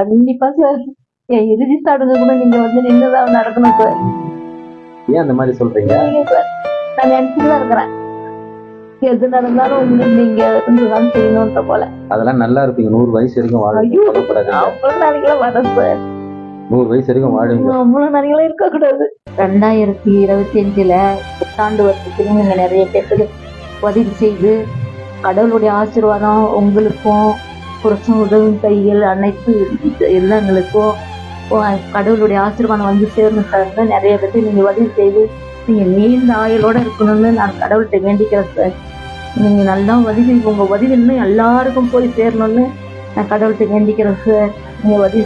கண்டிப்பா சார். என் இறுதி சடங்கு கூட நீங்க வந்து நின்றுதான் நடக்கணும் சார். ஏன் அந்த மாதிரி சொல்றீங்க? நீங்க சார், நான் நினைச்சுதான் இருக்கிறேன். எது நடந்தாலும் நீங்க இருந்துதான் செய்யணும்ன்ற போல. அதெல்லாம் நல்லா இருப்பீங்க, 100 வயசு வரைக்கும் வாழுங்க, கவலைப்படாதீங்க. அவ்வளவு நாளைக்கெல்லாம் வரேன் சார். 100 வயசு வரைக்கும் வாழுங்க. அவ்வளவு நாளைக்கெல்லாம் இருக்கக்கூடாது. 2025 புத்தாண்டு வருஷத்துக்கு நீங்க நிறைய பேருக்கு உதவி செய்து கடவுளுடைய ஆசீர்வாதம் உங்களுக்கும் புருஷன் உதவும் கைகள் அனைத்து இல்லங்களுக்கும் கடவுளுடைய ஆசீர்வாதம் வந்து சேரணும் சார். நிறைய பேருக்கு நீங்க உதவி செய்து நீங்க நீண்ட ஆயுளோட இருக்கணும்னு நான் கடவுள்கிட்ட வேண்டிக்கிறேன் சார். நீங்க நல்லா உதவி, உங்க உதவி இன்னும் எல்லாருக்கும் போய் சேரணும்னு நான் கடவுள்கிட்ட வேண்டிக்கிறேன் சார். நீங்க உதவி